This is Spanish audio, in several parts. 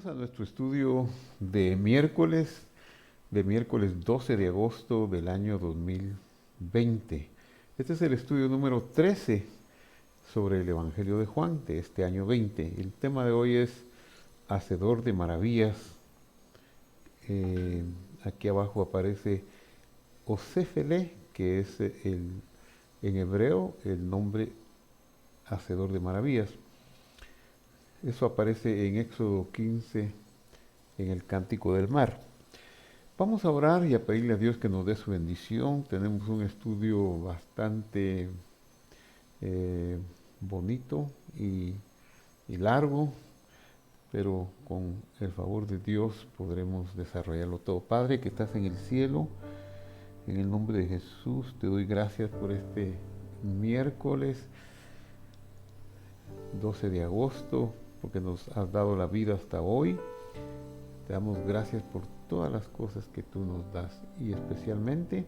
Bienvenidos a nuestro estudio de miércoles 12 de agosto del año 2020. Este es el estudio número 13 sobre el Evangelio de Juan de este año 20. El tema de hoy es Hacedor de Maravillas. Eh, Aquí abajo aparece Osefele, que es en hebreo el nombre Hacedor de Maravillas. Eso aparece en Éxodo 15, en el Cántico del Mar. Vamos a orar y a pedirle a Dios que nos dé su bendición. Tenemos un estudio bastante eh, bonito y largo, pero con el favor de Dios podremos desarrollarlo todo. Padre que estás en el cielo, en el nombre de Jesús te doy gracias por este miércoles 12 de agosto, porque nos has dado la vida hasta hoy. Te damos gracias por todas las cosas que tú nos das y especialmente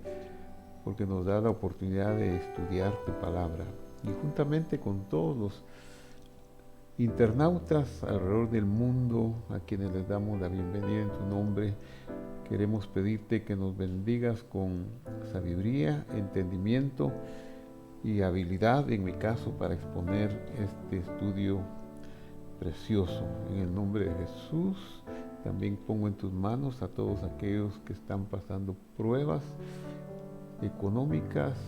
porque nos da la oportunidad de estudiar tu palabra. Y juntamente con todos los internautas alrededor del mundo a quienes les damos la bienvenida en tu nombre, queremos pedirte que nos bendigas con sabiduría, entendimiento y habilidad, en mi caso, para exponer este estudio precioso. En el nombre de Jesús, también pongo en tus manos a todos aquellos que están pasando pruebas económicas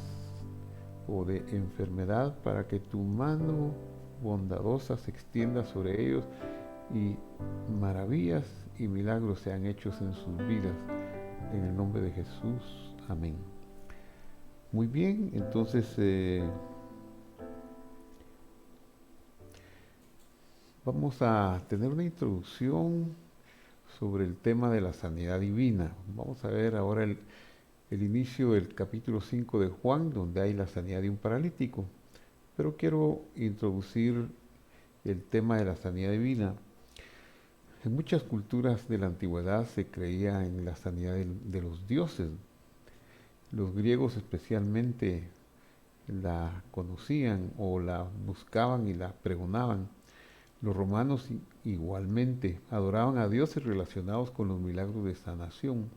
o de enfermedad, para que tu mano bondadosa se extienda sobre ellos y maravillas y milagros sean hechos en sus vidas. En el nombre de Jesús. Amén. Muy bien, entonces vamos a tener una introducción sobre el tema de la sanidad divina. Vamos a ver ahora el inicio del capítulo 5 de Juan, donde hay la sanidad de un paralítico. Pero quiero introducir el tema de la sanidad divina. En muchas culturas de la antigüedad se creía en la sanidad de los dioses. Los griegos especialmente la conocían o la buscaban y la pregonaban. Los romanos igualmente adoraban a dioses relacionados con los milagros de sanación.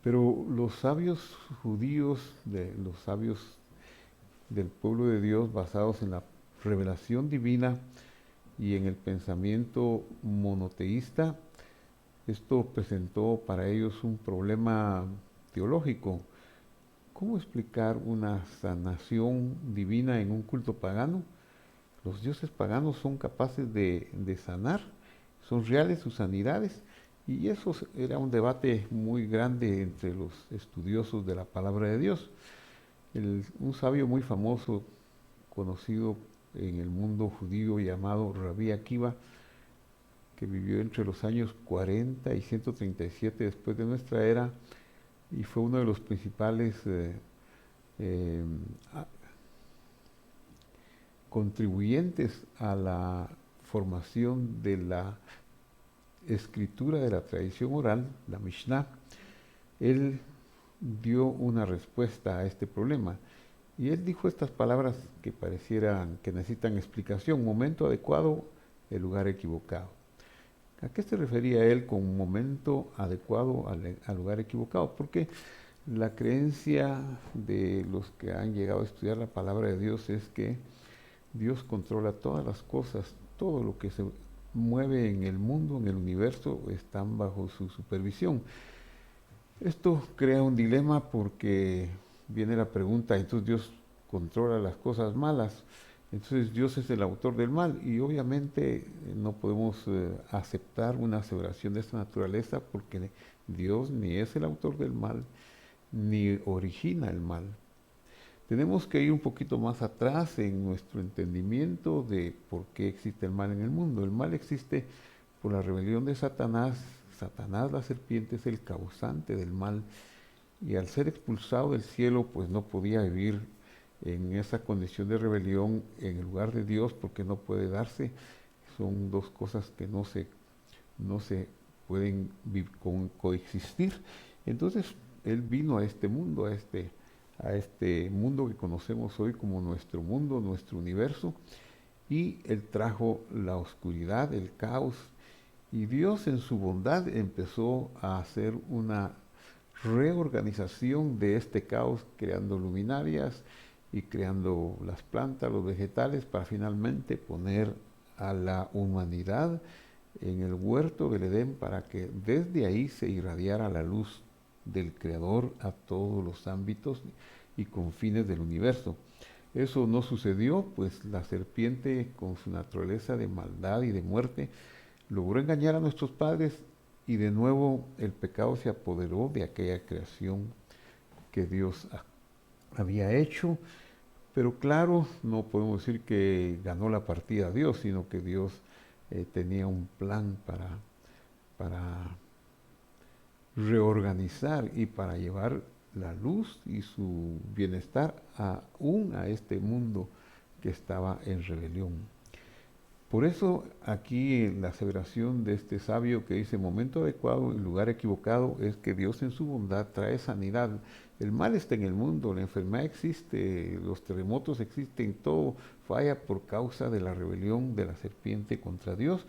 Pero los sabios judíos, los sabios del pueblo de Dios, basados en la revelación divina y en el pensamiento monoteísta, esto presentó para ellos un problema teológico. ¿Cómo explicar una sanación divina en un culto pagano? Los dioses paganos son capaces de sanar, son reales sus sanidades, y eso era un debate muy grande entre los estudiosos de la palabra de Dios. Un sabio muy famoso, conocido en el mundo judío, llamado Rabí Akiva, que vivió entre los años 40 y 137 después de nuestra era, y fue uno de los principales eh, contribuyentes a la formación de la escritura de la tradición oral, la Mishnah. Él dio una respuesta a este problema y él dijo estas palabras que parecieran que necesitan explicación: momento adecuado, el lugar equivocado. ¿A qué se refería él con momento adecuado al lugar equivocado? Porque la creencia de los que han llegado a estudiar la palabra de Dios es que Dios controla todas las cosas, todo lo que se mueve en el mundo, en el universo, están bajo su supervisión. Esto crea un dilema porque viene la pregunta: entonces Dios controla las cosas malas, entonces Dios es el autor del mal, y obviamente no podemos aceptar una aseveración de esta naturaleza, porque Dios ni es el autor del mal ni origina el mal. Tenemos que ir un poquito más atrás en nuestro entendimiento de por qué existe el mal en el mundo. El mal existe por la rebelión de Satanás. Satanás, la serpiente, es el causante del mal, y al ser expulsado del cielo, pues no podía vivir en esa condición de rebelión en el lugar de Dios, porque no puede darse. Son dos cosas que no se pueden coexistir. Entonces él vino a este mundo, a este mundo que conocemos hoy como nuestro mundo, nuestro universo, y él trajo la oscuridad, el caos, Y Dios en su bondad empezó a hacer una reorganización de este caos, creando luminarias y creando las plantas, los vegetales, para finalmente poner a la humanidad en el huerto del Edén para que desde ahí se irradiara la luz del Creador a todos los ámbitos y confines del universo. Eso no sucedió, pues la serpiente, con su naturaleza de maldad y de muerte, logró engañar a nuestros padres y de nuevo el pecado se apoderó de aquella creación que Dios había hecho. Pero claro, no podemos decir que ganó la partida a Dios, sino que Dios tenía un plan para reorganizar y para llevar la luz y su bienestar aún a este mundo que estaba en rebelión. Por eso aquí en la aseveración de este sabio que dice momento adecuado y lugar equivocado es que Dios en su bondad trae sanidad. El mal está en el mundo, la enfermedad existe, los terremotos existen, todo falla por causa de la rebelión de la serpiente contra Dios.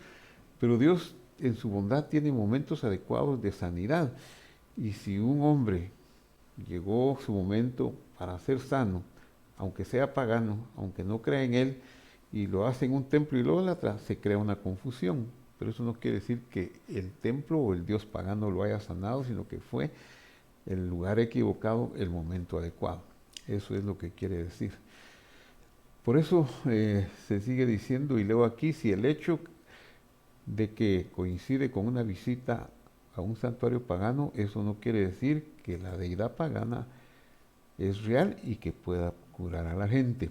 Pero Dios en su bondad tiene momentos adecuados de sanidad. Y si un hombre llegó su momento para ser sano, aunque sea pagano, aunque no crea en él, y lo hace en un templo idólatra, se crea una confusión. Pero eso no quiere decir que el templo o el dios pagano lo haya sanado, sino que fue el lugar equivocado, el momento adecuado. Eso es lo que quiere decir. Por eso se sigue diciendo, y leo aquí, si el hecho de que coincide con una visita a un santuario pagano, eso no quiere decir que la deidad pagana es real y que pueda curar a la gente.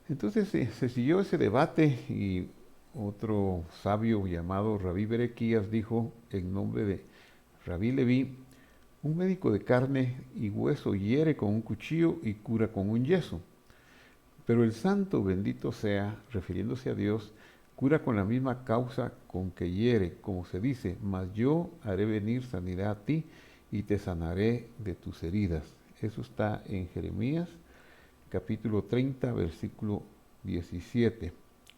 Entonces se siguió ese debate y otro sabio llamado Rabí Berequías dijo en nombre de Rabí Leví, un médico de carne y hueso hiere con un cuchillo y cura con un yeso. Pero el santo, bendito sea, refiriéndose a Dios, cura con la misma causa con que hiere, como se dice, mas yo haré venir sanidad a ti y te sanaré de tus heridas. Eso está en Jeremías capítulo 30, versículo 17.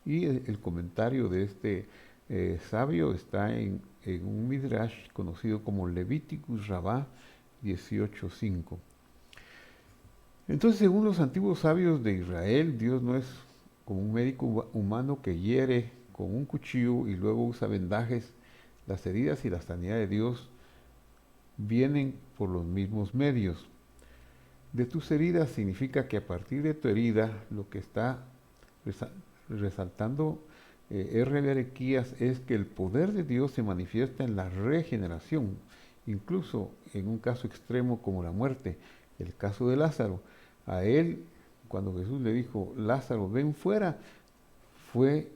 Y el comentario de este sabio está en un midrash conocido como Leviticus Rabbah 18:5. Entonces, según los antiguos sabios de Israel, Dios no es como un médico humano que hiere con un cuchillo y luego usa vendajes. Las heridas y la sanidad de Dios vienen por los mismos medios. De tus heridas significa que a partir de tu herida, lo que está resaltando R. Berequías es que el poder de Dios se manifiesta en la regeneración, incluso en un caso extremo como la muerte, el caso de Lázaro. A él, cuando Jesús le dijo, Lázaro, ven fuera, fue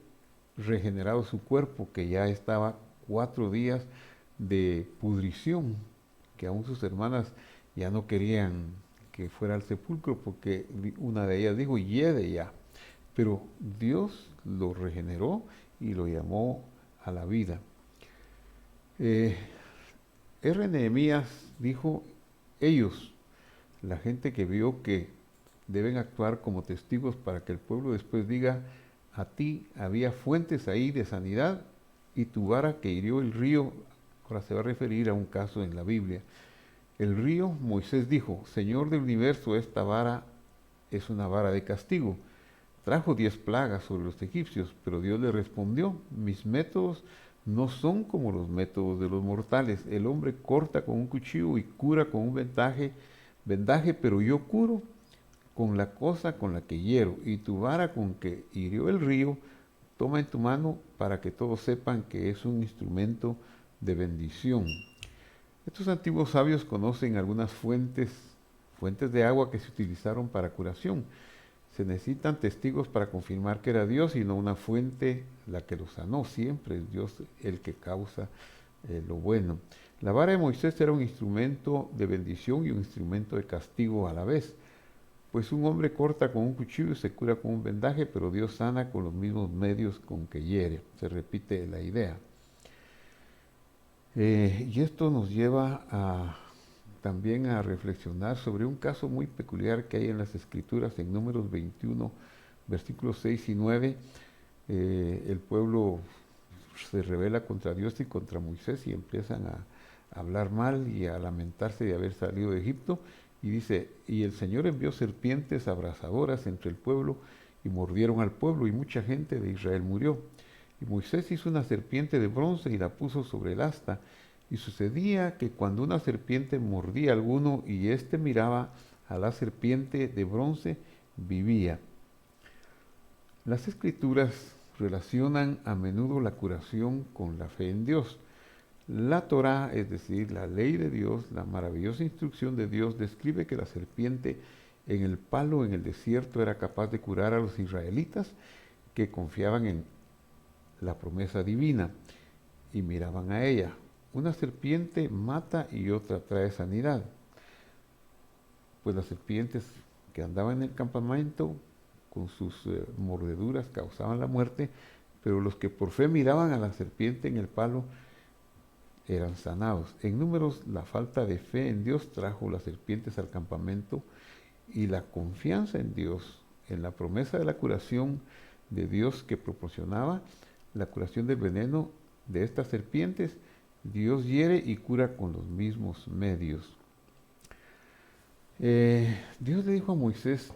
regenerado su cuerpo, que ya estaba 4 días de pudrición, que aún sus hermanas ya no querían que fuera al sepulcro, porque una de ellas dijo, hiede ya. Pero Dios lo regeneró y lo llamó a la vida. R. Nehemías dijo, ellos, la gente que vio que deben actuar como testigos para que el pueblo después diga, a ti había fuentes ahí de sanidad y tu vara que hirió el río, ahora se va a referir a un caso en la Biblia. El río, Moisés dijo, Señor del universo, esta vara es una vara de castigo. Trajo 10 plagas sobre los egipcios, pero Dios le respondió, mis métodos no son como los métodos de los mortales. El hombre corta con un cuchillo y cura con un vendaje, pero yo curo con la cosa con la que hiero, y tu vara con que hirió el río, toma en tu mano para que todos sepan que es un instrumento de bendición. Estos antiguos sabios conocen algunas fuentes de agua que se utilizaron para curación. Se necesitan testigos para confirmar que era Dios y no una fuente la que lo sanó. Siempre es Dios el que causa lo bueno. La vara de Moisés era un instrumento de bendición y un instrumento de castigo a la vez. Pues un hombre corta con un cuchillo y se cura con un vendaje, pero Dios sana con los mismos medios con que hiere. Se repite la idea. Y esto nos lleva también a reflexionar sobre un caso muy peculiar que hay en las Escrituras, en Números 21, versículos 6 y 9. El pueblo se rebela contra Dios y contra Moisés y empiezan a hablar mal y a lamentarse de haber salido de Egipto. Y dice, y el Señor envió serpientes abrasadoras entre el pueblo y mordieron al pueblo y mucha gente de Israel murió. Y Moisés hizo una serpiente de bronce y la puso sobre el asta. Y sucedía que cuando una serpiente mordía a alguno y éste miraba a la serpiente de bronce, vivía. Las escrituras relacionan a menudo la curación con la fe en Dios. La Torá, es decir, la ley de Dios, la maravillosa instrucción de Dios, describe que la serpiente en el palo en el desierto era capaz de curar a los israelitas que confiaban en la promesa divina y miraban a ella. Una serpiente mata y otra trae sanidad. Pues las serpientes que andaban en el campamento con sus mordeduras causaban la muerte, pero los que por fe miraban a la serpiente en el palo eran sanados. En Números, la falta de fe en Dios trajo las serpientes al campamento y la confianza en Dios, en la promesa de la curación de Dios que proporcionaba la curación del veneno de estas serpientes, Dios hiere y cura con los mismos medios. Dios le dijo a Moisés,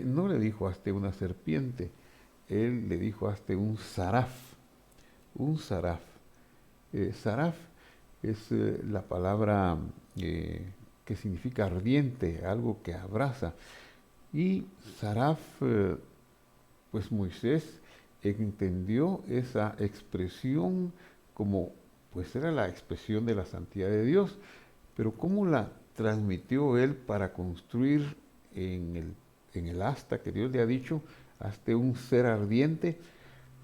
no le dijo hazte una serpiente, él le dijo hazte un saraf, un saraf. Saraf es la palabra que significa ardiente, algo que abraza. Y saraf, pues Moisés entendió esa expresión como, pues era la expresión de la santidad de Dios, pero ¿cómo la transmitió él para construir en el asta que Dios le ha dicho, hazte un ser ardiente?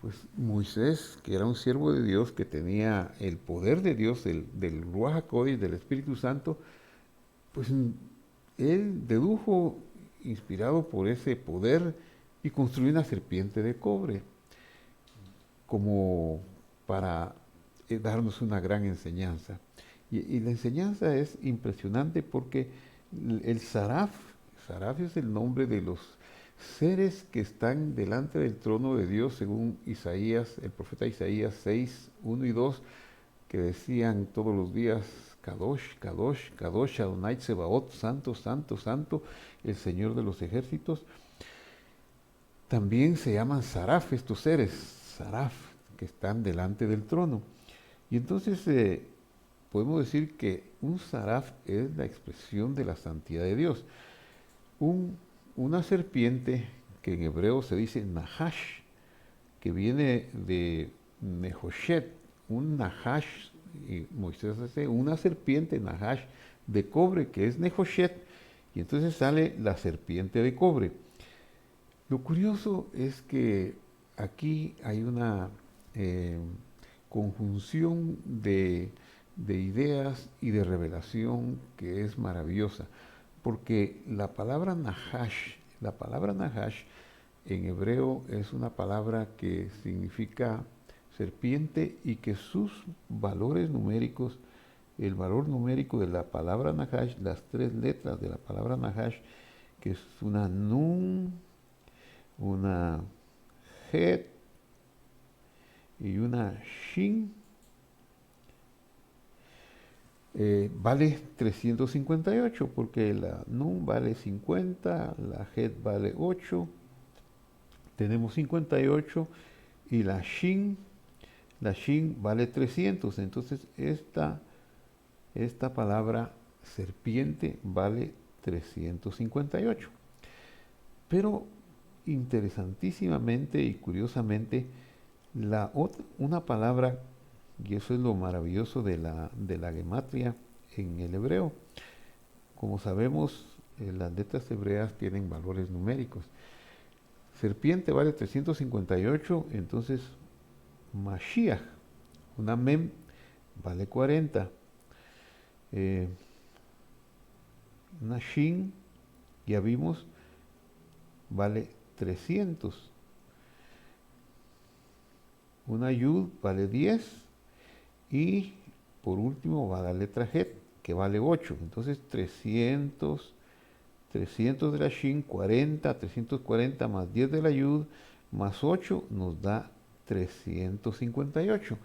Pues Moisés, que era un siervo de Dios, que tenía el poder de Dios, del Ruach HaKodesh, del Espíritu Santo, pues él dedujo, inspirado por ese poder, y construyó una serpiente de cobre, como para darnos una gran enseñanza. Y la enseñanza es impresionante porque el Saraf es el nombre de los seres que están delante del trono de Dios, según Isaías, el profeta Isaías 6, 1 y 2, que decían todos los días, Kadosh, Kadosh, Kadosh, Adonai Tsebaot, Santo, Santo, Santo, el Señor de los ejércitos. También se llaman Saraf estos seres, Saraf, que están delante del trono. Y entonces podemos decir que un Saraf es la expresión de la santidad de Dios. Una serpiente que en hebreo se dice Nahash, que viene de Nehoshet, un Nahash, y Moisés hace una serpiente Nahash de cobre que es Nehoshet, y entonces sale la serpiente de cobre. Lo curioso es que aquí hay una conjunción de ideas y de revelación que es maravillosa, porque la palabra Nahash en hebreo es una palabra que significa serpiente y que sus valores numéricos, el valor numérico de la palabra Nahash, las tres letras de la palabra Nahash, que es una Nun, una Het y una Shin, vale 358 porque la Nun vale 50, la Het vale 8, tenemos 58 y la Shin vale 300. Entonces esta palabra serpiente vale 358. Pero interesantísimamente y curiosamente, una palabra, y eso es lo maravilloso de la gematria en el hebreo. Como sabemos, las letras hebreas tienen valores numéricos. Serpiente vale 358, entonces Mashiach, una Mem, vale 40. Una Shin, ya vimos, vale 300. Una Yud vale 10. Y por último va la letra Het, que vale 8. Entonces 300 de la Shin, 40, 340 más 10 de la Yud, más 8 nos da 358.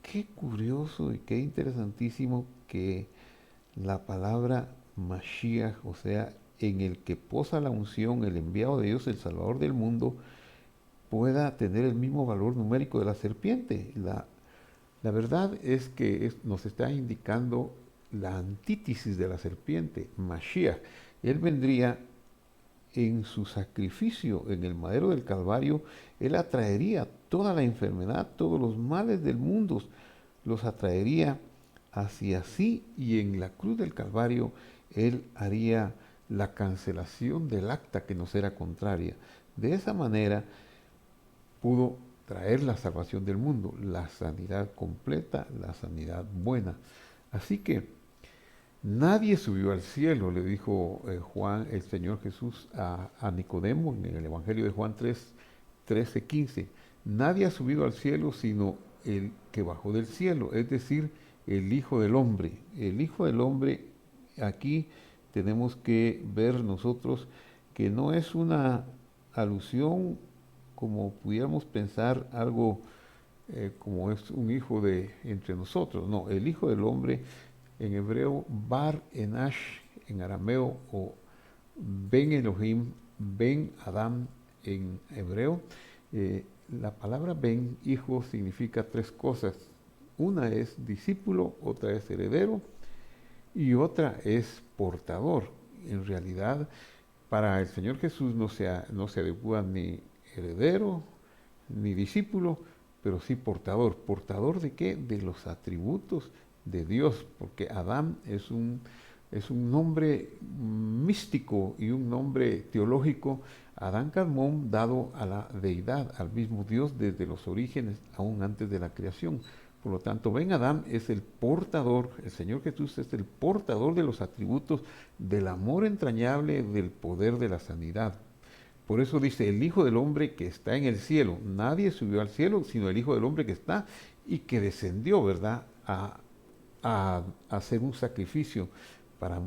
Qué curioso y qué interesantísimo que la palabra Mashiach, o sea, en el que posa la unción, el enviado de Dios, el Salvador del mundo, pueda tener el mismo valor numérico de la serpiente. La verdad es que nos está indicando la antítesis de la serpiente, Mashiach. Él vendría en su sacrificio en el madero del Calvario. Él atraería toda la enfermedad, todos los males del mundo, los atraería hacia sí, y en la cruz del Calvario Él haría la cancelación del acta que nos era contraria. De esa manera pudo traer la salvación del mundo, la sanidad completa, la sanidad buena. Así que nadie subió al cielo, le dijo Juan, el Señor Jesús a Nicodemo en el Evangelio de Juan 13:15. Nadie ha subido al cielo sino el que bajó del cielo, es decir, el Hijo del Hombre. El Hijo del Hombre, aquí tenemos que ver nosotros que no es una alusión como pudiéramos pensar algo como es un hijo de entre nosotros. No, el Hijo del Hombre en hebreo, Bar Enash en arameo, o Ben Elohim, Ben Adam en hebreo. La palabra Ben, hijo, significa tres cosas. Una es discípulo, otra es heredero y otra es portador. En realidad, para el Señor Jesús no se adecua ni heredero ni discípulo, pero sí portador. ¿Portador de qué? De los atributos de Dios, porque Adán es un nombre místico y un nombre teológico, Adán Kadmón, dado a la deidad, al mismo Dios desde los orígenes, aún antes de la creación. Por lo tanto, Ben Adán es el portador, el Señor Jesús es el portador de los atributos del amor entrañable, del poder de la sanidad. Por eso dice, el Hijo del Hombre que está en el cielo. Nadie subió al cielo, sino el Hijo del Hombre que está y que descendió, ¿verdad?, a hacer un sacrificio para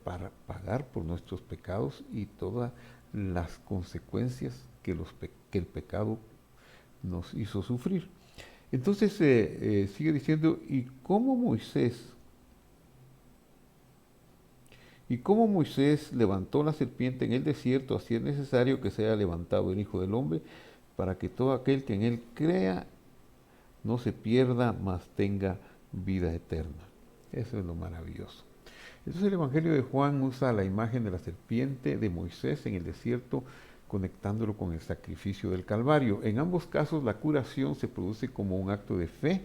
para pagar por nuestros pecados y todas las consecuencias que el pecado nos hizo sufrir. Entonces sigue diciendo, y cómo Moisés levantó la serpiente en el desierto, así es necesario que sea levantado el Hijo del Hombre, para que todo aquel que en él crea no se pierda, mas tenga vida eterna. Eso es lo maravilloso. Entonces el Evangelio de Juan usa la imagen de la serpiente de Moisés en el desierto, conectándolo con el sacrificio del Calvario. En ambos casos la curación se produce como un acto de fe.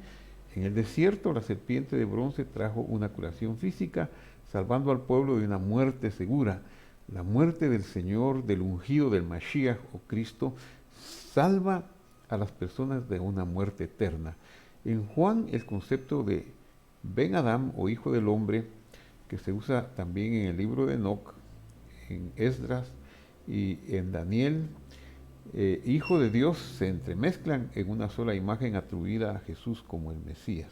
En el desierto la serpiente de bronce trajo una curación física, salvando al pueblo de una muerte segura. La muerte del Señor, del ungido, del Mashiach o Cristo, salva a las personas de una muerte eterna. En Juan el concepto de Ben Adam o Hijo del Hombre, que se usa también en el libro de Enoc, en Esdras y en Daniel, Hijo de Dios, se entremezclan en una sola imagen atribuida a Jesús como el Mesías.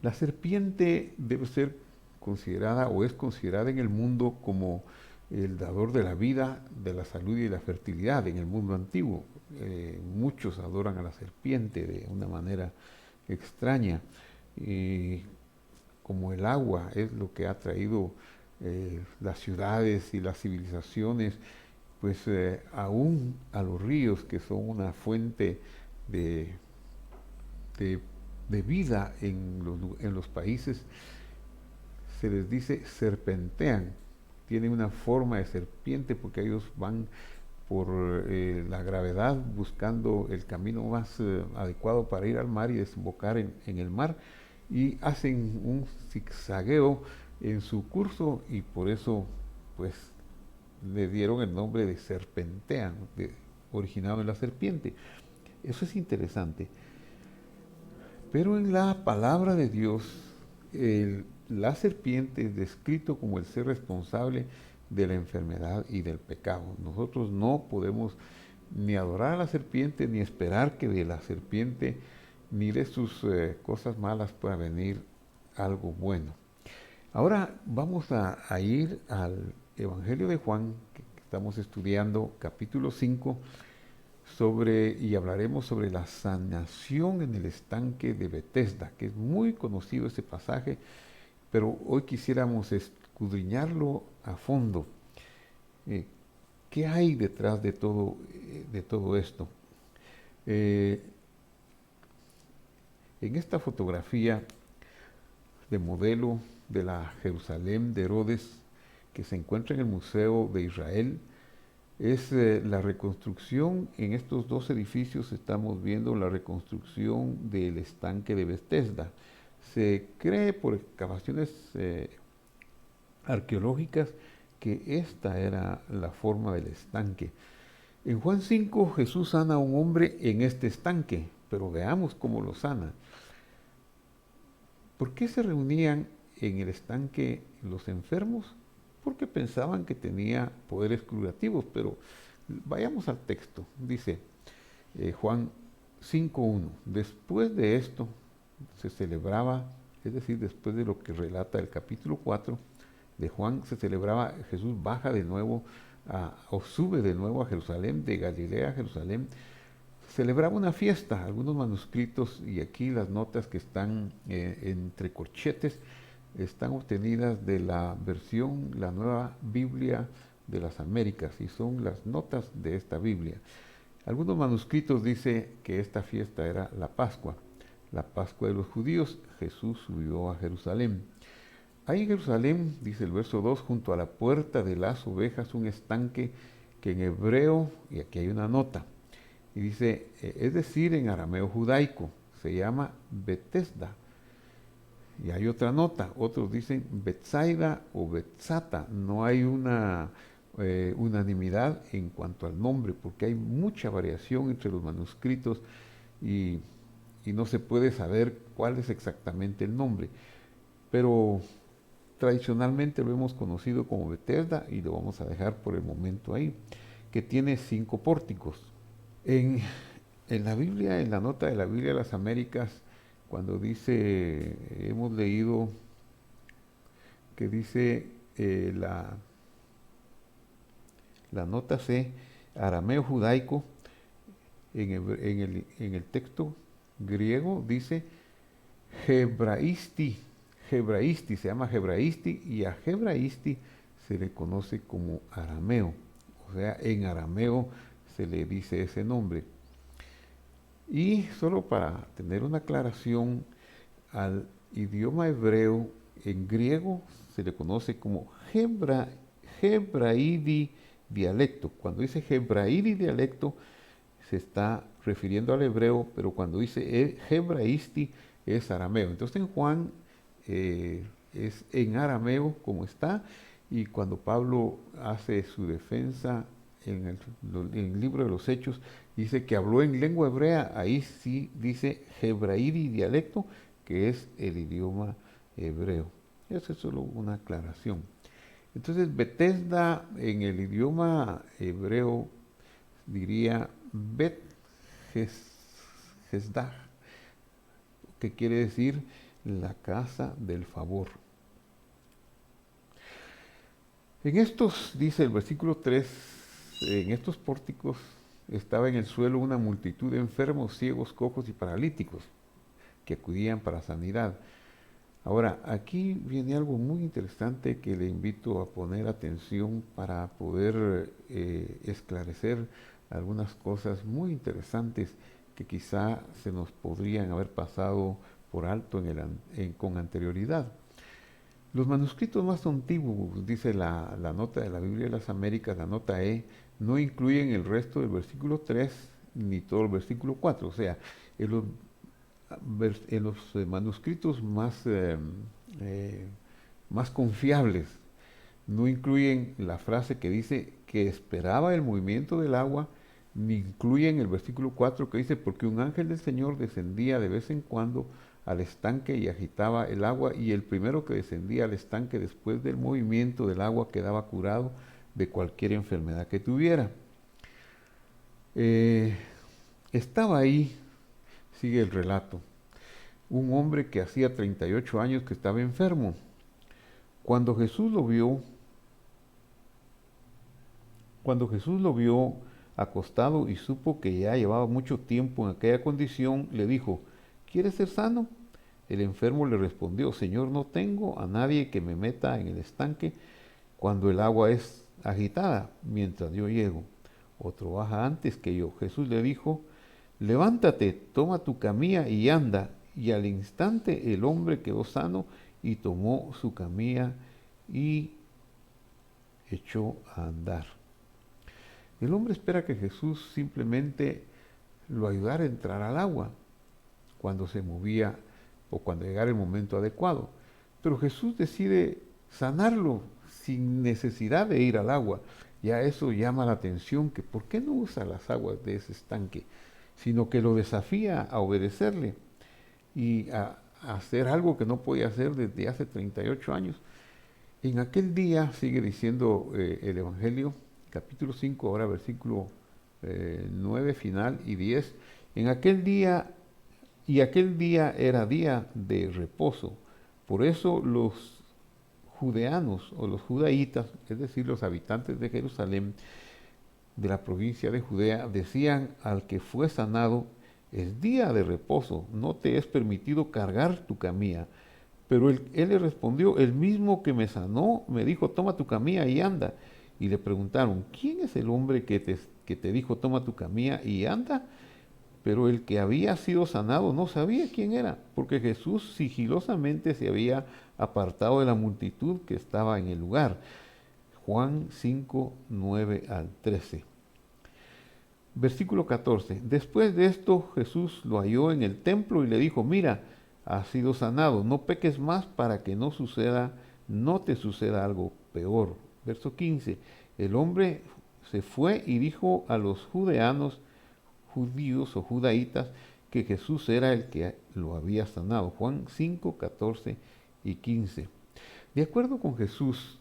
La serpiente debe ser considerada o es considerada en el mundo como el dador de la vida, de la salud y de la fertilidad en el mundo antiguo. Muchos adoran a la serpiente de una manera extraña, como el agua es lo que ha traído las ciudades y las civilizaciones, pues aún a los ríos, que son una fuente de, de vida en los países, se les dice serpentean, tienen una forma de serpiente porque ellos van por la gravedad buscando el camino más adecuado para ir al mar y desembocar en el mar, y hacen un zigzagueo en su curso, y por eso pues le dieron el nombre de serpentean, originado en la serpiente. Eso es interesante. Pero en la palabra de Dios, la serpiente es descrito como el ser responsable de la enfermedad y del pecado. Nosotros no podemos ni adorar a la serpiente, ni esperar que de la serpiente, ni de sus cosas malas pueda venir algo bueno. Ahora vamos a ir al Evangelio de Juan, que estamos estudiando, capítulo 5, y hablaremos sobre la sanación en el estanque de Betesda, que es muy conocido este pasaje, pero hoy quisiéramos escudriñarlo a fondo. Eh, ¿Qué hay detrás de todo esto? Eh, en esta fotografía de modelo de la Jerusalén de Herodes, que se encuentra en el Museo de Israel, es la reconstrucción. En estos dos edificios estamos viendo la reconstrucción del estanque de Betesda. Se cree por excavaciones arqueológicas que esta era la forma del estanque. En Juan 5 Jesús sana a un hombre en este estanque, pero veamos cómo lo sana. ¿Por qué se reunían en el estanque los enfermos? Porque pensaban que tenía poderes curativos, pero vayamos al texto. Dice Juan 5:1, después de esto se celebraba, es decir, después de lo que relata el capítulo 4 de Juan, se celebraba, Jesús baja de nuevo o sube de nuevo a Jerusalén, de Galilea a Jerusalén, celebraba una fiesta. Algunos manuscritos, y aquí las notas que están entre corchetes, están obtenidas de la versión, la Nueva Biblia de las Américas, y son las notas de esta Biblia. Algunos manuscritos dicen que esta fiesta era la Pascua de los judíos. Jesús subió a Jerusalén. Hay en Jerusalén, dice el verso 2, junto a la puerta de las ovejas, un estanque que en hebreo, y aquí hay una nota, y dice, es decir, en arameo judaico, se llama Betesda. Y hay otra nota, otros dicen Betsaida o Betzata. No hay una unanimidad en cuanto al nombre, porque hay mucha variación entre los manuscritos y no se puede saber cuál es exactamente el nombre. Pero tradicionalmente lo hemos conocido como Betesda y lo vamos a dejar por el momento ahí, que tiene 5 pórticos. En la Biblia, en la nota de la Biblia de las Américas, cuando dice, hemos leído que dice la nota C, arameo judaico, en el texto griego dice hebraisti, se llama hebraisti, y a hebraisti se le conoce como arameo, o sea, en arameo se le dice ese nombre. Y solo para tener una aclaración, al idioma hebreo, en griego se le conoce como hebraidi dialecto. Cuando dice hebraidi dialecto se está refiriendo al hebreo, pero cuando dice hebraisti es arameo. Entonces en Juan es en arameo como está, y cuando Pablo hace su defensa en el libro de los Hechos, dice que habló en lengua hebrea, ahí sí dice hebraidi dialecto, que es el idioma hebreo. Eso es solo una aclaración. Entonces, Betesda en el idioma hebreo diría Bet Hesdah, que quiere decir la casa del favor. En estos, dice el versículo 3, en estos pórticos estaba en el suelo una multitud de enfermos, ciegos, cojos y paralíticos que acudían para sanidad. Ahora, aquí viene algo muy interesante que le invito a poner atención para poder esclarecer algunas cosas muy interesantes que quizá se nos podrían haber pasado por alto con anterioridad. Los manuscritos más antiguos, dice la nota de la Biblia de las Américas, la nota E, no incluyen el resto del versículo 3 ni todo el versículo 4. O sea, en los manuscritos más confiables no incluyen la frase que dice que esperaba el movimiento del agua, ni incluyen el versículo 4 que dice, porque un ángel del Señor descendía de vez en cuando al estanque y agitaba el agua, y el primero que descendía al estanque después del movimiento del agua quedaba curado de cualquier enfermedad que tuviera. Estaba ahí, sigue el relato, un hombre que hacía 38 años que estaba enfermo. Cuando Jesús lo vio, acostado y supo que ya llevaba mucho tiempo en aquella condición, le dijo, ¿quieres ser sano? El enfermo le respondió, Señor, no tengo a nadie que me meta en el estanque cuando el agua es agitada, mientras yo llego. Otro baja antes que yo. Jesús le dijo, levántate, toma tu camilla y anda. Y al instante el hombre quedó sano y tomó su camilla y echó a andar. El hombre espera que Jesús simplemente lo ayudara a entrar al agua cuando se movía o cuando llegara el momento adecuado. Pero Jesús decide sanarlo sin necesidad de ir al agua. Ya eso llama la atención, que ¿por qué no usa las aguas de ese estanque? Sino que lo desafía a obedecerle y a hacer algo que no podía hacer desde hace 38 años. En aquel día, sigue diciendo el Evangelio, capítulo 5, ahora versículo 9 final y 10, en aquel día, y aquel día era día de reposo. Por eso los judeanos o los judaítas, es decir, los habitantes de Jerusalén, de la provincia de Judea, decían al que fue sanado, es día de reposo, no te es permitido cargar tu camilla. Pero él le respondió, el mismo que me sanó me dijo, toma tu camilla y anda. Y le preguntaron, ¿quién es el hombre que te dijo, toma tu camilla y anda? Pero el que había sido sanado no sabía quién era, porque Jesús sigilosamente se había apartado de la multitud que estaba en el lugar. Juan 5, 9 al 13. Versículo 14. Después de esto Jesús lo halló en el templo y le dijo, mira, has sido sanado, no peques más para que no te suceda algo peor. Verso 15. El hombre se fue y dijo a los judíos o judaítas, que Jesús era el que lo había sanado. Juan 5, 14 y 15. De acuerdo con Jesús,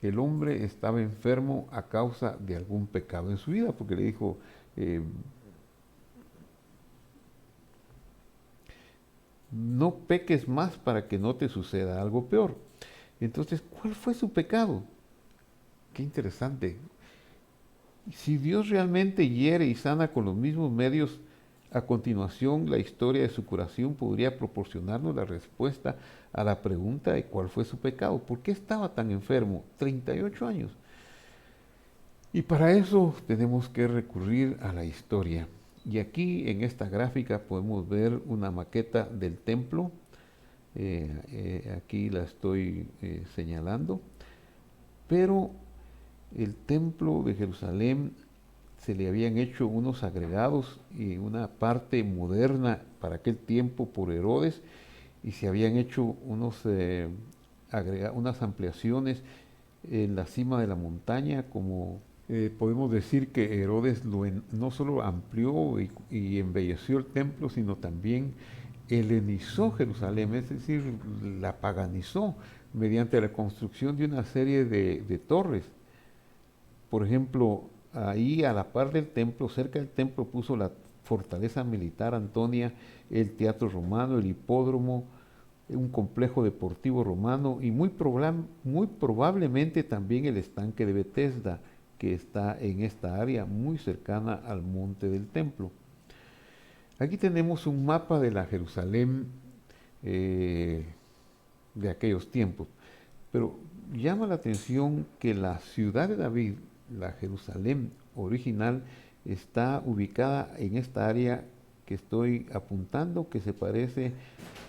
el hombre estaba enfermo a causa de algún pecado en su vida, porque le dijo, no peques más para que no te suceda algo peor. Entonces, ¿cuál fue su pecado? Qué interesante. Si Dios realmente hiere y sana con los mismos medios, a continuación la historia de su curación podría proporcionarnos la respuesta a la pregunta de cuál fue su pecado. ¿Por qué estaba tan enfermo? 38 años. Y para eso tenemos que recurrir a la historia. Y aquí en esta gráfica podemos ver una maqueta del templo. Aquí la estoy señalando. Pero el templo de Jerusalén se le habían hecho unos agregados y una parte moderna para aquel tiempo por Herodes, y se habían hecho unas ampliaciones en la cima de la montaña, como podemos decir que Herodes no solo amplió y embelleció el templo, sino también helenizó Jerusalén, es decir, la paganizó mediante la construcción de una serie de torres. Por ejemplo, ahí a la par del templo, cerca del templo, puso la fortaleza militar Antonia, el teatro romano, el hipódromo, un complejo deportivo romano y muy probablemente también el estanque de Betesda, que está en esta área muy cercana al monte del templo. Aquí tenemos un mapa de la Jerusalén de aquellos tiempos, pero llama la atención que la ciudad de David, la Jerusalén original, está ubicada en esta área que estoy apuntando, que se parece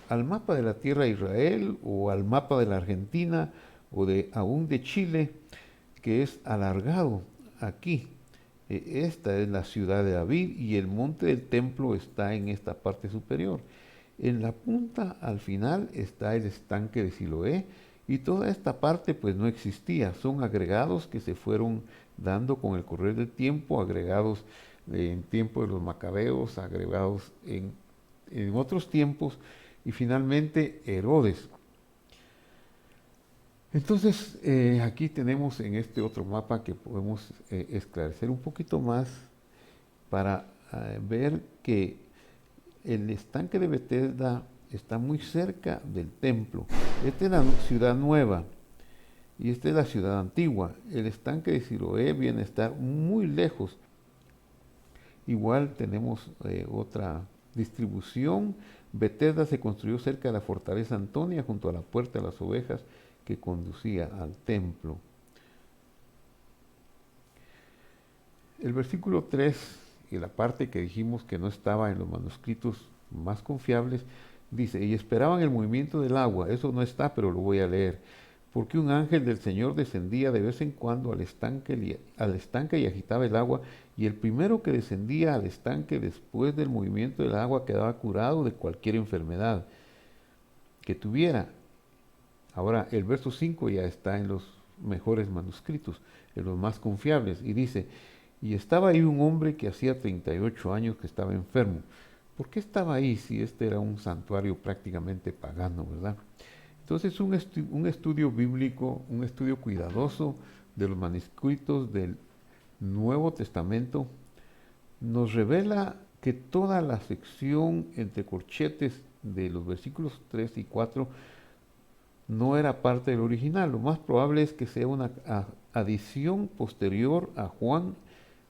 al mapa de la tierra de Israel o al mapa de la Argentina o aún de Chile, que es alargado aquí. Esta es la ciudad de David y el monte del templo está en esta parte superior. En la punta al final está el estanque de Siloé y toda esta parte pues no existía. Son agregados que se fueron dando con el correr del tiempo, agregados en tiempo de los macabeos, agregados en otros tiempos, y finalmente Herodes. Entonces aquí tenemos en este otro mapa que podemos esclarecer un poquito más para ver que el estanque de Betesda está muy cerca del templo. Esta es la ciudad nueva y esta es la ciudad antigua. El estanque de Siloé viene a estar muy lejos igual tenemos otra distribución. Betesda se construyó cerca de la fortaleza Antonia, junto a la puerta de las ovejas que conducía al templo. El versículo 3 y la parte que dijimos que no estaba en los manuscritos más confiables, dice, y esperaban el movimiento del agua. Eso no está, pero lo voy a leer. Porque un ángel del Señor descendía de vez en cuando al estanque y agitaba el agua, y el primero que descendía al estanque después del movimiento del agua quedaba curado de cualquier enfermedad que tuviera. Ahora, el verso 5 ya está en los mejores manuscritos, en los más confiables, y dice, y estaba ahí un hombre que hacía 38 años que estaba enfermo. ¿Por qué estaba ahí si este era un santuario prácticamente pagano, verdad? Entonces, un estudio bíblico, un estudio cuidadoso de los manuscritos del Nuevo Testamento nos revela que toda la sección entre corchetes de los versículos 3 y 4 no era parte del original. Lo más probable es que sea una adición posterior a Juan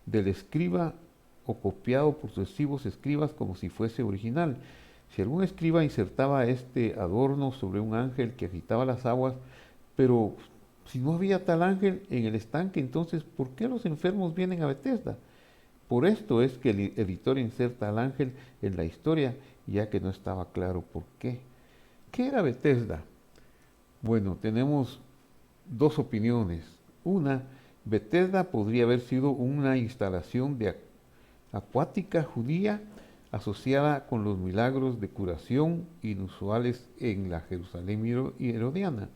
del escriba o copiado por sucesivos escribas como si fuese original. Si algún escriba insertaba este adorno sobre un ángel que agitaba las aguas, pero si no había tal ángel en el estanque, entonces, ¿por qué los enfermos vienen a Betesda? Por esto es que el editor inserta al ángel en la historia, ya que no estaba claro por qué. ¿Qué era Betesda? Bueno, tenemos dos opiniones. Una, Betesda podría haber sido una instalación acuática judía asociada con los milagros de curación inusuales en la Jerusalén herodiana.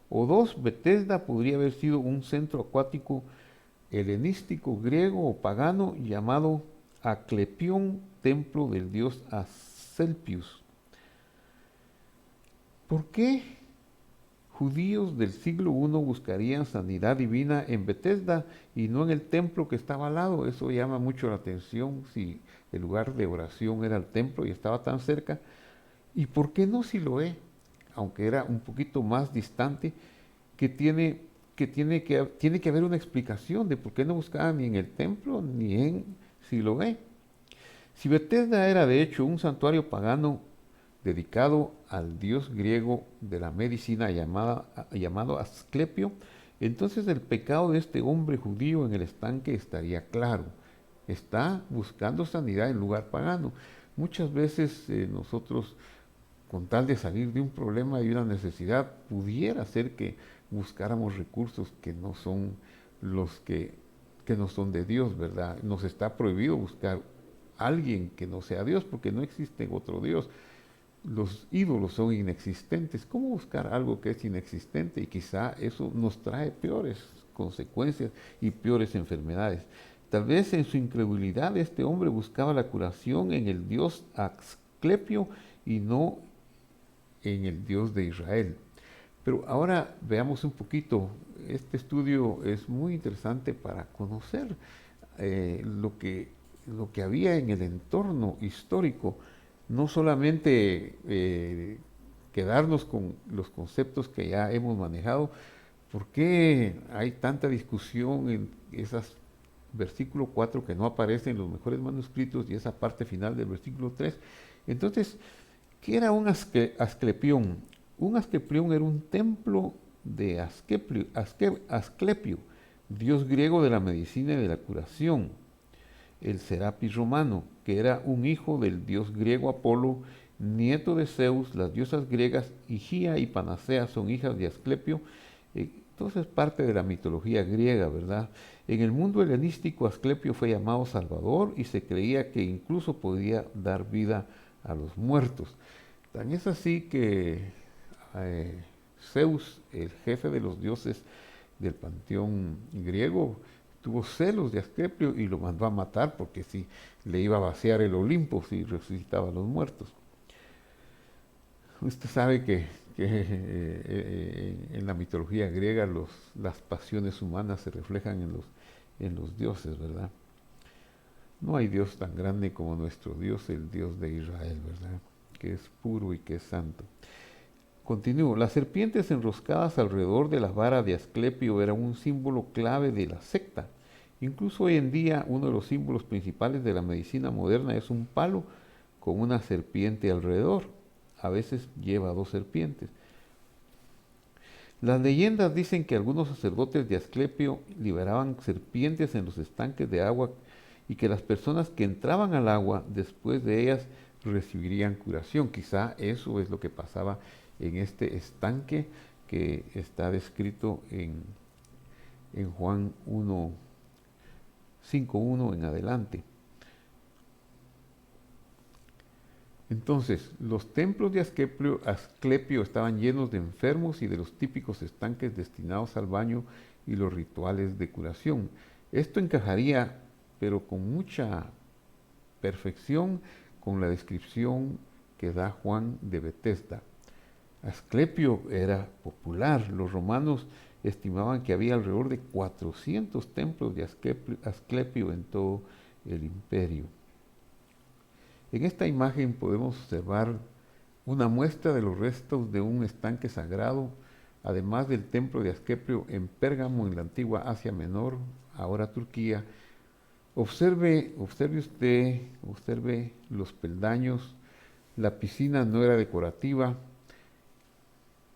O dos, Betesda podría haber sido un centro acuático helenístico, griego o pagano llamado Aclepión, templo del dios Asclepius. ¿Por qué judíos del siglo I buscarían sanidad divina en Betesda y no en el templo que estaba al lado? Eso llama mucho la atención, si el lugar de oración era el templo y estaba tan cerca. ¿Y por qué no Siloé? Aunque era un poquito más distante, tiene que haber una explicación de por qué no buscaban ni en el templo ni en Siloé. Si Betesda era de hecho un santuario pagano dedicado al dios griego de la medicina llamado Asclepio, entonces el pecado de este hombre judío en el estanque estaría claro. Está buscando sanidad en lugar pagano. Muchas veces nosotros, con tal de salir de un problema y una necesidad, pudiera ser que buscáramos recursos que no son los que no son de Dios, ¿verdad? Nos está prohibido buscar a alguien que no sea Dios, porque no existe otro Dios. Los ídolos son inexistentes. ¿Cómo buscar algo que es inexistente? Y quizá eso nos trae peores consecuencias y peores enfermedades. Tal vez en su incredulidad este hombre buscaba la curación en el dios Asclepio y no en el Dios de Israel. Pero ahora veamos un poquito, este estudio es muy interesante para conocer lo que había en el entorno histórico, no solamente quedarnos con los conceptos que ya hemos manejado. ¿Por qué hay tanta discusión en esos versículo 4 que no aparece en los mejores manuscritos y esa parte final del versículo 3? Entonces, ¿qué era un Asclepión? Un Asclepión era un templo de Asclepio, dios griego de la medicina y de la curación. El Serapis romano, que era un hijo del dios griego Apolo, nieto de Zeus. Las diosas griegas Higia y Panacea son hijas de Asclepio. Entonces parte de la mitología griega, ¿verdad? En el mundo helenístico, Asclepio fue llamado Salvador y se creía que incluso podía dar vida a los muertos. Tan es así que Zeus, el jefe de los dioses del panteón griego, tuvo celos de Asclepio y lo mandó a matar porque si le iba a vaciar el Olimpo si resucitaba a los muertos. Usted sabe que en la mitología griega las pasiones humanas se reflejan en los dioses, ¿verdad? No hay Dios tan grande como nuestro Dios, el Dios de Israel, ¿verdad? Que es puro y que es santo. Continúo. Las serpientes enroscadas alrededor de la vara de Asclepio eran un símbolo clave de la secta Incluso hoy en día uno de los símbolos principales de la medicina moderna es un palo con una serpiente alrededor. A veces lleva dos serpientes. Las leyendas dicen que algunos sacerdotes de Asclepio liberaban serpientes en los estanques de agua y que las personas que entraban al agua después de ellas recibirían curación. Quizá eso es lo que pasaba en este estanque que está descrito en Juan 1, 5:1 en adelante. Entonces, los templos de Asclepio estaban llenos de enfermos y de los típicos estanques destinados al baño y los rituales de curación. Esto encajaría, pero con mucha perfección, con la descripción que da Juan de Betesda. Asclepio era popular. Los romanos estimaban que había alrededor de 400 templos de Asclepio en todo el imperio. En esta imagen podemos observar una muestra de los restos de un estanque sagrado, además del templo de Asclepio en Pérgamo, en la antigua Asia Menor, ahora Turquía. Observe los peldaños. La piscina no era decorativa.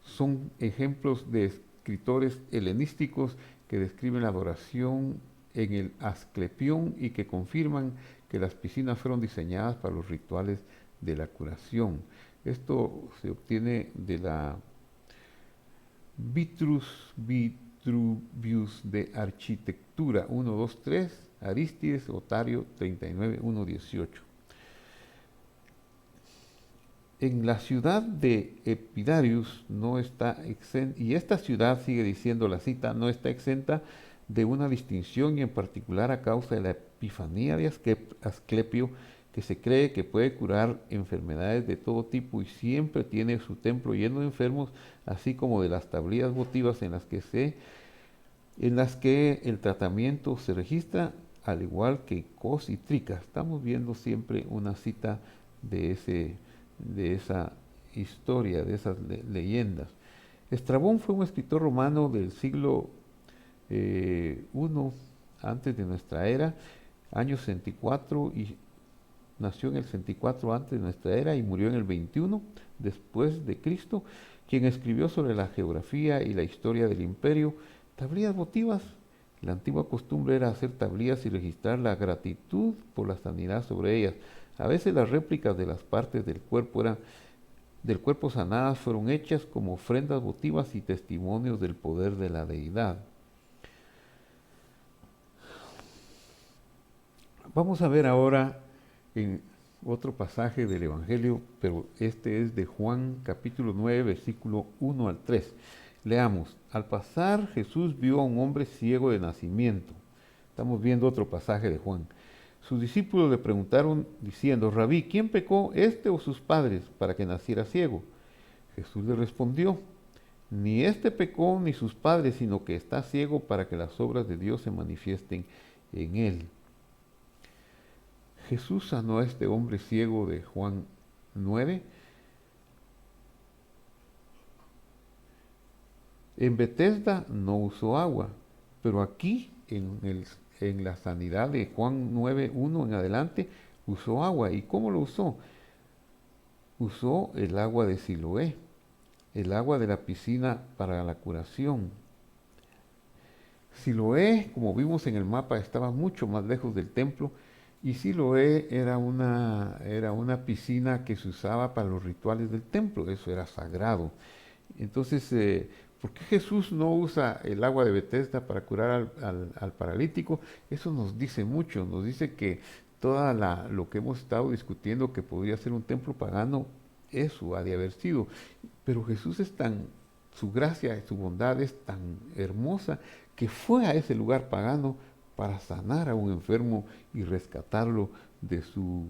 Son ejemplos de escritores helenísticos que describen la adoración en el Asclepión y que confirman que las piscinas fueron diseñadas para los rituales de la curación. Esto se obtiene de la Vitruvius de Arquitectura 123, Arístides, Otario 39, 118. En la ciudad de Epidarius no está exenta, y esta ciudad, sigue diciendo la cita, no está exenta de una distinción y en particular a causa de la epifanía de Asclepio, que se cree que puede curar enfermedades de todo tipo y siempre tiene su templo lleno de enfermos, así como de las tablillas votivas en las que el tratamiento se registra, al igual que Cos y Trica. Estamos viendo siempre una cita de esa historia, de esas leyendas. Estrabón fue un escritor romano del siglo I antes de nuestra era, año 64, y nació en el 64 antes de nuestra era y murió en el 21 después de Cristo, quien escribió sobre la geografía y la historia del imperio. Tablillas votivas. La antigua costumbre era hacer tablillas y registrar la gratitud por la sanidad sobre ellas. A veces las réplicas de las partes del cuerpo sanadas fueron hechas como ofrendas votivas y testimonios del poder de la deidad. Vamos a ver ahora en otro pasaje del Evangelio, pero este es de Juan capítulo 9, versículo 1 al 3. Leamos: al pasar Jesús vio a un hombre ciego de nacimiento. Estamos viendo otro pasaje de Juan. Sus discípulos le preguntaron diciendo: Rabí, ¿quién pecó, este o sus padres, para que naciera ciego? Jesús le respondió: ni este pecó ni sus padres, sino que está ciego para que las obras de Dios se manifiesten en él. Jesús sanó a este hombre ciego de Juan 9. En Betesda no usó agua, pero aquí en la sanidad de Juan 9:1 en adelante usó agua. ¿Y cómo lo usó? Usó el agua de Siloé, el agua de la piscina para la curación. Siloé, como vimos en el mapa, estaba mucho más lejos del templo, y Siloé era una piscina que se usaba para los rituales del templo. Eso era sagrado. Entonces, ¿por qué Jesús no usa el agua de Betesda para curar al paralítico? Eso nos dice mucho. Nos dice que lo que hemos estado discutiendo, que podría ser un templo pagano, eso ha de haber sido. Pero Jesús su gracia, su bondad es tan hermosa que fue a ese lugar pagano para sanar a un enfermo y rescatarlo de su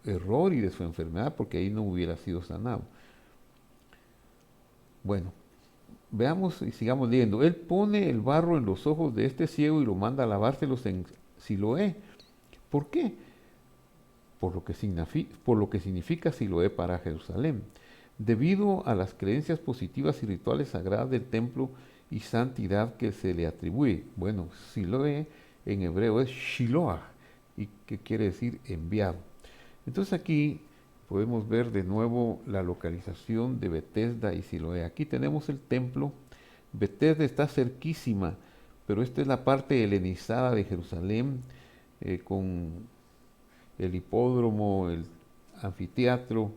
error y de su enfermedad, porque ahí no hubiera sido sanado. Bueno, veamos y sigamos leyendo. Él pone el barro en los ojos de este ciego y lo manda a lavárselos en Siloé. ¿Por qué? Por lo que significa Siloé para Jerusalén. Debido a las creencias positivas y rituales sagradas del templo y santidad que se le atribuye. Bueno, Siloé en hebreo es Shiloah, y que quiere decir enviado. Entonces aquí podemos ver de nuevo la localización de Betesda y Siloé. Aquí tenemos el templo. Betesda está cerquísima, pero esta es la parte helenizada de Jerusalén, con el hipódromo, el anfiteatro,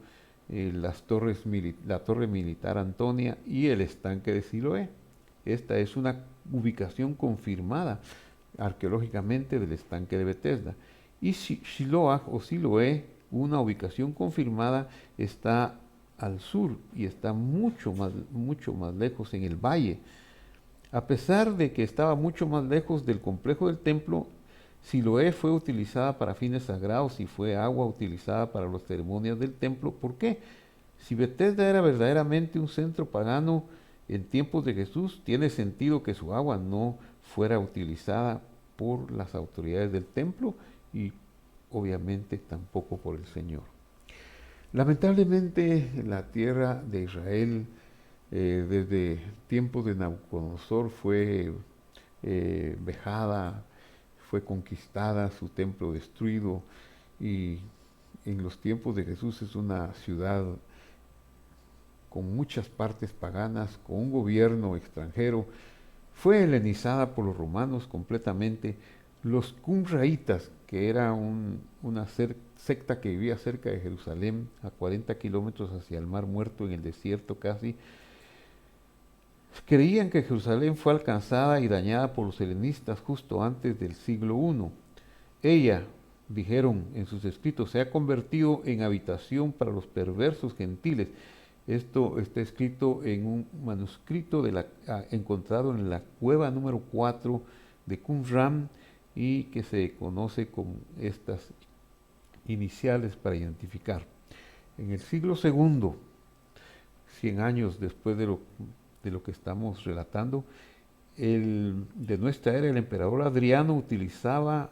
la torre militar Antonia y el estanque de Siloé. Esta es una ubicación confirmada arqueológicamente del estanque de Betesda. Y Shiloah o Siloé, una ubicación confirmada, está al sur y está mucho más lejos en el valle. A pesar de que estaba mucho más lejos del complejo del templo, Siloé fue utilizada para fines sagrados y fue agua utilizada para las ceremonias del templo. ¿Por qué? Si Betesda era verdaderamente un centro pagano en tiempos de Jesús, tiene sentido que su agua no fuera utilizada por las autoridades del templo y obviamente tampoco por el Señor. Lamentablemente la tierra de Israel desde tiempos de Nabucodonosor fue vejada, fue conquistada, su templo destruido, y en los tiempos de Jesús es una ciudad con muchas partes paganas, con un gobierno extranjero. Fue helenizada por los romanos completamente. Los cumraitas, que era una secta que vivía cerca de Jerusalén, a 40 kilómetros hacia el Mar Muerto, en el desierto casi, creían que Jerusalén fue alcanzada y dañada por los helenistas justo antes del siglo I. Ella, dijeron en sus escritos, se ha convertido en habitación para los perversos gentiles. Esto está escrito en un manuscrito encontrado en la cueva número 4 de Qumran, y que se conoce con estas iniciales para identificar. En el siglo II, 100 años después de lo que estamos relatando, de nuestra era, el emperador Adriano utilizaba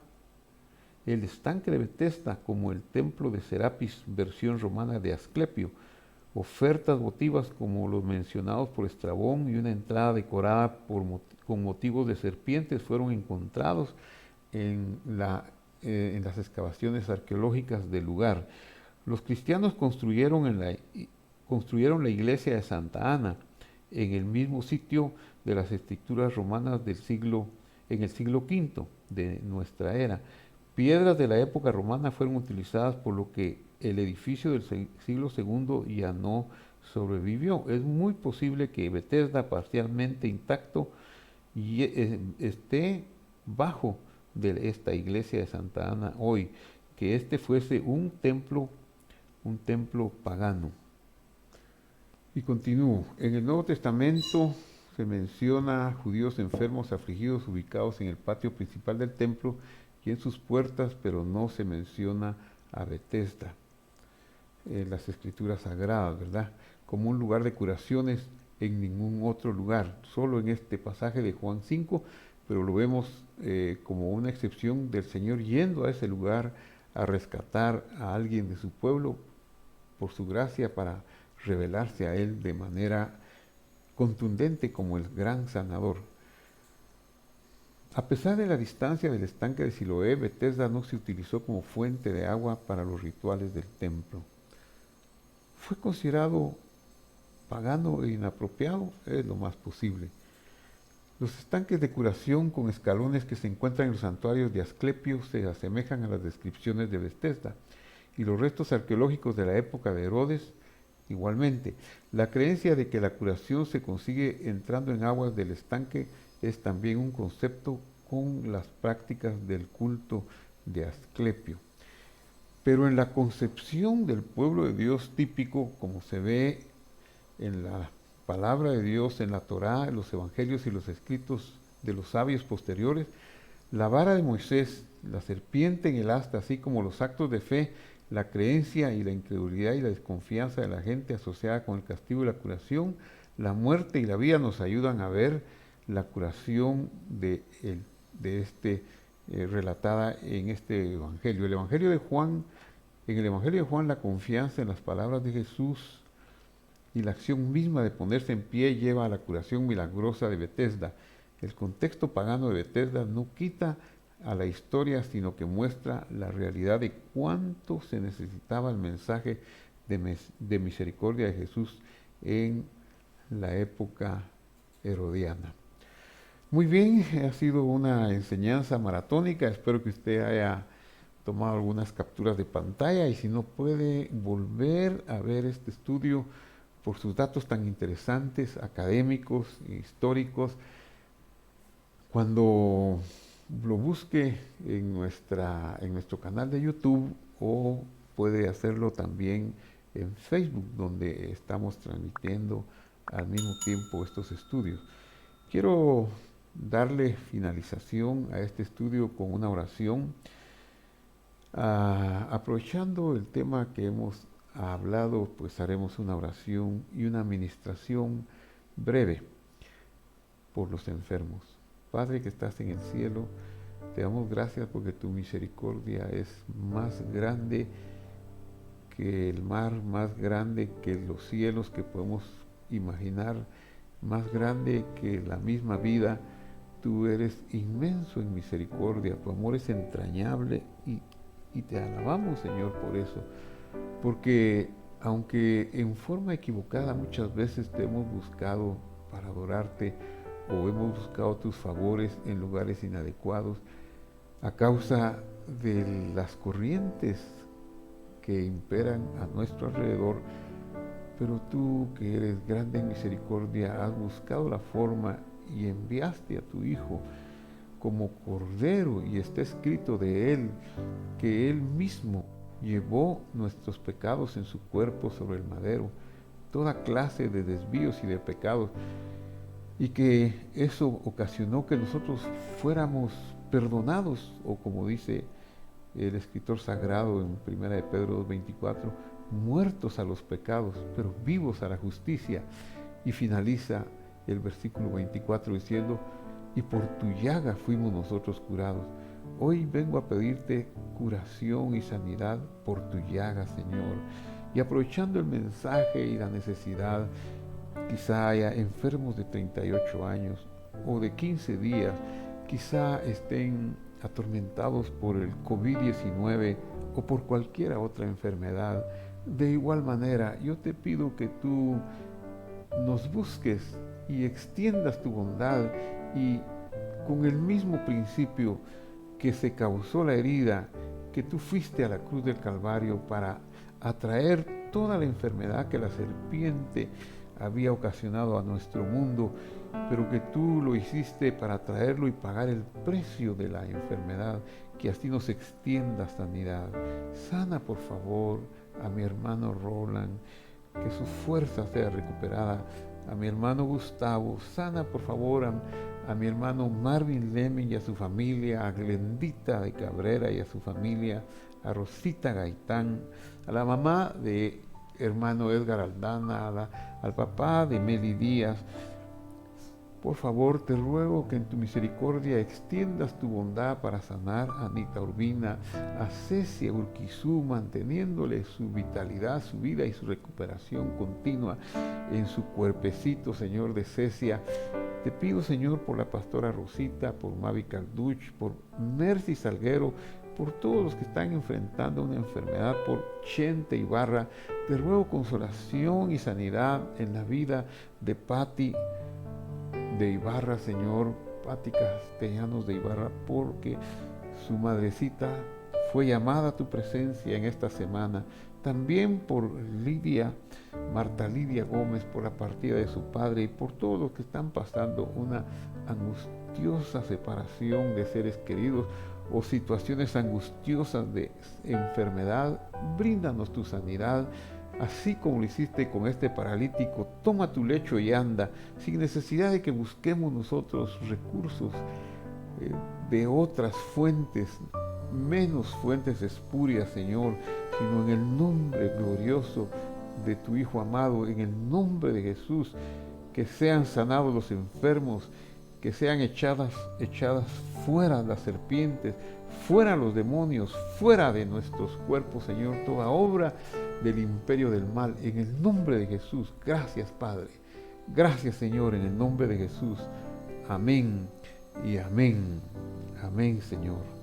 el estanque de Betesda como el templo de Serapis, versión romana de Asclepio. Ofertas votivas como los mencionados por Estrabón y una entrada decorada con motivos de serpientes fueron encontrados en las excavaciones arqueológicas del lugar. Los cristianos construyeron la iglesia de Santa Ana en el mismo sitio de las escrituras romanas en el siglo V de nuestra era. Piedras de la época romana fueron utilizadas, por lo que el edificio del siglo II ya no sobrevivió. Es muy posible que Betesda, parcialmente intacto, y esté bajo de esta iglesia de Santa Ana hoy, que este fuese un templo pagano. Y continúo. En el Nuevo Testamento se menciona judíos enfermos afligidos ubicados en el patio principal del templo y en sus puertas, pero no se menciona a Betesda en las escrituras sagradas, ¿verdad? Como un lugar de curaciones en ningún otro lugar, solo en este pasaje de Juan 5, pero lo vemos como una excepción del Señor yendo a ese lugar a rescatar a alguien de su pueblo por su gracia, para revelarse a él de manera contundente como el gran sanador. A pesar de la distancia del estanque de Siloé, Betesda no se utilizó como fuente de agua para los rituales del templo. Fue considerado pagano e inapropiado, es lo más posible. Los estanques de curación con escalones que se encuentran en los santuarios de Asclepio se asemejan a las descripciones de Betesda, y los restos arqueológicos de la época de Herodes igualmente. La creencia de que la curación se consigue entrando en aguas del estanque es también un concepto con las prácticas del culto de Asclepio. Pero en la concepción del pueblo de Dios típico, como se ve en la palabra de Dios, en la Torá, en los evangelios y los escritos de los sabios posteriores, la vara de Moisés, la serpiente en el asta, así como los actos de fe, la creencia y la incredulidad y la desconfianza de la gente asociada con el castigo y la curación, la muerte y la vida, nos ayudan a ver la curación relatada en este evangelio. En el evangelio de Juan, la confianza en las palabras de Jesús y la acción misma de ponerse en pie lleva a la curación milagrosa de Betesda. El contexto pagano de Betesda no quita a la historia, sino que muestra la realidad de cuánto se necesitaba el mensaje de misericordia de Jesús en la época herodiana. Muy bien, ha sido una enseñanza maratónica, espero que usted haya tomado algunas capturas de pantalla y si no puede volver a ver este estudio por sus datos tan interesantes, académicos, históricos, cuando lo busque en nuestro canal de YouTube o puede hacerlo también en Facebook, donde estamos transmitiendo al mismo tiempo estos estudios. Quiero darle finalización a este estudio con una oración, aprovechando el tema que hemos hablado, pues haremos una oración y una administración breve por los enfermos. Padre que estás en el cielo, te damos gracias porque tu misericordia es más grande que el mar, más grande que los cielos que podemos imaginar, más grande que la misma vida. Tú eres inmenso en misericordia, tu amor es entrañable y te alabamos, Señor, por eso. Porque aunque en forma equivocada muchas veces te hemos buscado para adorarte o hemos buscado tus favores en lugares inadecuados, a causa de las corrientes que imperan a nuestro alrededor, pero tú que eres grande en misericordia has buscado la forma y enviaste a tu Hijo como Cordero, y está escrito de Él que Él mismo llevó nuestros pecados en su cuerpo sobre el madero, toda clase de desvíos y de pecados, y que eso ocasionó que nosotros fuéramos perdonados, o como dice el escritor sagrado en 1 de Pedro 2:24, muertos a los pecados, pero vivos a la justicia. Y finaliza el versículo 24 diciendo, y por tu llaga fuimos nosotros curados. Hoy vengo a pedirte curación y sanidad por tu llaga, Señor. Y aprovechando el mensaje y la necesidad, quizá haya enfermos de 38 años o de 15 días, quizá estén atormentados por el COVID-19 o por cualquier otra enfermedad. De igual manera, yo te pido que tú nos busques y extiendas tu bondad, y con el mismo principio que se causó la herida, que tú fuiste a la cruz del Calvario para atraer toda la enfermedad que la serpiente había ocasionado a nuestro mundo, pero que tú lo hiciste para traerlo y pagar el precio de la enfermedad, que así nos extienda sanidad. Sana, por favor, a mi hermano Roland, que su fuerza sea recuperada. A mi hermano Gustavo, sana, por favor, a mi hermano Marvin Leming y a su familia, a Glendita de Cabrera y a su familia, a Rosita Gaitán, a la mamá de hermano Edgar Aldana, al papá de Meli Díaz. Por favor, te ruego que en tu misericordia extiendas tu bondad para sanar a Anita Urbina, a Cecia Urquizú, manteniéndole su vitalidad, su vida y su recuperación continua en su cuerpecito, Señor, de Cecia. Te pido, Señor, por la pastora Rosita, por Mavi Calduch, por Mercy Salguero, por todos los que están enfrentando una enfermedad, por Chente Ibarra. Te ruego consolación y sanidad en la vida de Patti de Ibarra, Señor, Patti Castellanos de Ibarra, porque su madrecita fue llamada a tu presencia en esta semana. También por Lidia, Marta Lidia Gómez, por la partida de su padre, y por todos los que están pasando una angustiosa separación de seres queridos o situaciones angustiosas de enfermedad. Bríndanos tu sanidad, así como lo hiciste con este paralítico. Toma tu lecho y anda, sin necesidad de que busquemos nosotros recursos de otras fuentes, menos fuentes espurias, Señor, sino en el nombre glorioso de tu Hijo amado, en el nombre de Jesús, que sean sanados los enfermos, que sean echadas fuera las serpientes, fuera los demonios, fuera de nuestros cuerpos, Señor, toda obra del imperio del mal, en el nombre de Jesús. Gracias, Padre. Gracias, Señor, en el nombre de Jesús. Amén y amén. Amén, Señor.